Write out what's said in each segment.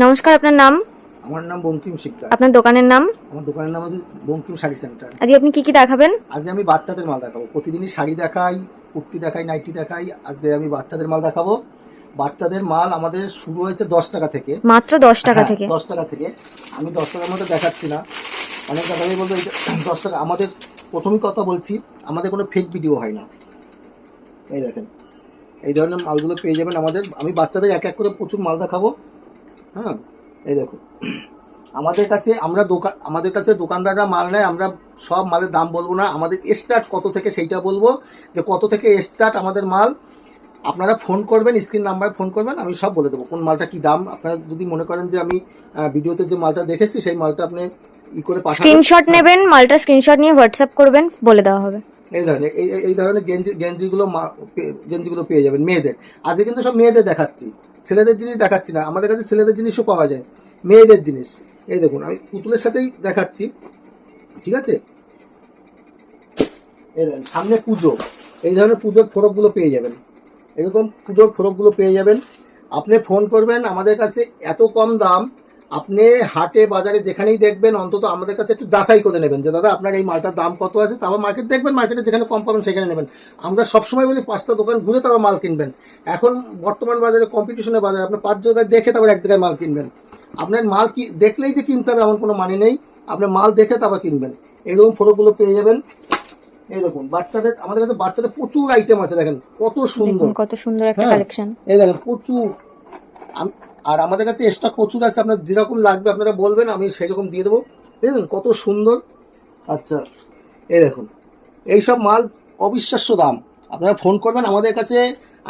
নমস্কার, আপনার নাম? আমার নাম বঙ্কিম শিকদার। আপনার দোকানের নাম? আমার দোকানের নাম হচ্ছে বঙ্কিম শাড়ি সেন্টার। আজকে আপনি কি কি দেখাবেন? আজকে আমি বাচ্চাদের মাল দেখাবো। প্রতিদিনই শাড়ি দেখাই, কুর্তি দেখাই, নাইটি দেখাই। আজকে আমি বাচ্চাদের মাল দেখাবো। বাচ্চাদের মাল আমাদের শুরু হয়েছে 10 টাকা থেকে। মাত্র 10 টাকা থেকে? 10 টাকা থেকে। আমি 10 টাকার মধ্যে দেখাচ্ছি না, অনেক কথাই বলবো। 10 টাকা আমাদের প্রথমেই কথা বলছি, আমাদের কোনো ফেক ভিডিও হয় না। এই দেখেন, এই ধরনের মালগুলো পেয়ে যাবেন আমাদের। আমি বাচ্চাদের এক এক করে প্রচুর মাল দেখাবো। হ্যাঁ, এই দেখো, আমাদের কাছে দোকানদাররা মাল নেয়। আমরা সব মালের দাম বলবো না, আমাদের স্টার্ট কত থেকে সেইটা বলবো, যে কত থেকে স্টার্ট আমাদের মাল। আপনারা ফোন করবেন, স্ক্রিন নাম্বারে ফোন করবেন, আমি সব বলে দেবো কোন মালটা কি দাম। আপনারা যদি মনে করেন যে আমি ভিডিওতে যে মালটা দেখেছি সেই মালটা আপনি করে পাঠাবেন। স্ক্রিনশট নেবেন, মালটা স্ক্রিনশট নিয়ে হোয়াটসঅ্যাপ করবেন, বলে দেওয়া হবে। এই ধরনের গেঞ্জিগুলো পেয়ে যাবেন মেয়েদের। আজকে কিন্তু সব মেয়েদের দেখাচ্ছি, ছেলেদের জিনিস দেখাচ্ছি না। আমাদের কাছে ছেলেদের জিনিসও পাওয়া যায়, মেয়েদের জিনিস। এই দেখুন, আমি পুতুলের সাথেই দেখাচ্ছি, ঠিক আছে? এই দেখেন, সামনে পুজো, এই ধরনের পুজোর ফোরকগুলো পেয়ে যাবেন। এরকম পুজোর ফোরকগুলো পেয়ে যাবেন। আপনি ফোন করবেন, আমাদের কাছে এত কম দাম। আপনি হাটে বাজারে যেখানেই দেখবেন, অন্তত আমাদের কাছে একটু যাচাই করে নেবেন যে দাদা আপনার এই মালটার দাম কত আছে। তারপর মার্কেট দেখবেন, মার্কেটে যেখানে কম পাবেন সেখানে নেবেন। আমরা সবসময় বলি 5টা দোকান ঘুরে তারপর মাল কিনবেন। এখন বর্তমান বাজারে কম্পিটিশনের বাজারে আপনি 5 জায়গায় দেখে তারপর এক জায়গায় মাল কিনবেন। আপনার মাল কি দেখলেই যে কিনতে হবে এমন কোনো মানে নেই, আপনি মাল দেখে তারপর কিনবেন। এরকম ফোরকগুলো পেয়ে যাবেন। এইরকম বাচ্চাদের, আমাদের কাছে বাচ্চাদের প্রচুর আইটেম আছে। দেখেন কত সুন্দর, কত সুন্দর একটা হ্যাঁ, কালেকশন। এই দেখেন প্রচুর। আর আমাদের কাছে স্টক প্রচুর আছে, আপনার যেরকম লাগবে আপনারা বলবেন, আমি সেরকম দিয়ে দেবো। দেখুন কত সুন্দর। আচ্ছা, এই দেখুন, এইসব মাল অবিশ্বাস্য দাম। আপনারা ফোন করবেন আমাদের কাছে।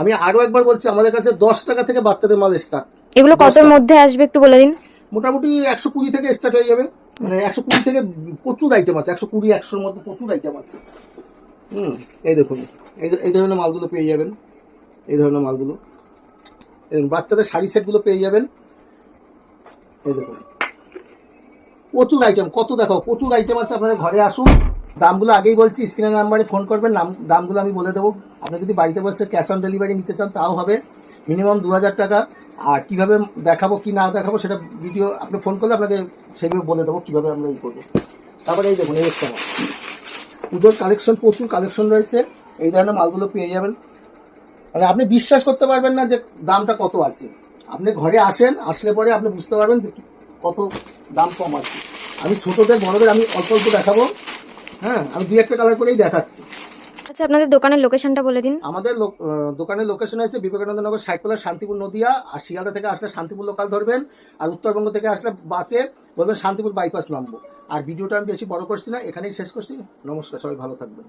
আমি আরও একবার বলছি, আমাদের কাছে 10 টাকা থেকে বাচ্চাদের মাল স্টার্ট। এগুলো কতর মধ্যে আসবে একটু বলে দিন। মোটামুটি 120 থেকে স্টার্ট হয়ে যাবে। মানে 120 থেকে প্রচুর আইটেম আছে, 120-100-র মধ্যে প্রচুর আইটেম আছে। এই দেখুন, এই ধরনের মালগুলো পেয়ে যাবেন। এই ধরনের মালগুলো, বাচ্চাদের শাড়ি সেটগুলো পেয়ে যাবেন। এই দেখুন প্রচুর আইটেম, কত দেখো প্রচুর আইটেম আছে। আপনারা ঘরে আসুন। দামগুলো আগেই বলছি, স্ক্রিনের নাম্বারে ফোন করবেন, দামগুলো আমি বলে দেবো। আপনি যদি বাড়িতে বসে ক্যাশ অন ডেলিভারি নিতে চান তাও হবে, মিনিমাম 2000 টাকা। আর কীভাবে দেখাবো কি না দেখাবো সেটা ভিডিও আপনি ফোন করলে আপনাকে সেইভাবে বলে দেবো কীভাবে আমরা করবো। তারপরে এই দেখুন, এই একটা পুজোর কালেকশন, প্রচুর কালেকশন রয়েছে। এই ধরনের মালগুলো পেয়ে যাবেন। মানে আপনি বিশ্বাস করতে পারবেন না যে দামটা কত আছে। আপনি ঘরে আসেন, আসলে পরে আপনি বুঝতে পারবেন যে কত দাম কম আছে। আমি ছোটদের বড়দের আমি অল্প অল্প দেখাবো। হ্যাঁ, আমি 2-1টা কালার করেই দেখাচ্ছি। আচ্ছা, আপনাদের দোকানের লোকেশনটা বলে দিন। আমাদের দোকানের লোকেশন আছে বিবেকানন্দ নগর, সাইকোলা, শান্তিপুর নদিয়া। আর শিয়ালদা থেকে আসলে শান্তিপুর লোকাল ধরবেন। আর উত্তরবঙ্গ থেকে আসলে বাসে বলবেন শান্তিপুর বাইপাস নামবো। আর ভিডিওটা আমি বেশি বড় করছি না, এখানেই শেষ করছি। নমস্কার, সবাই ভালো থাকবেন।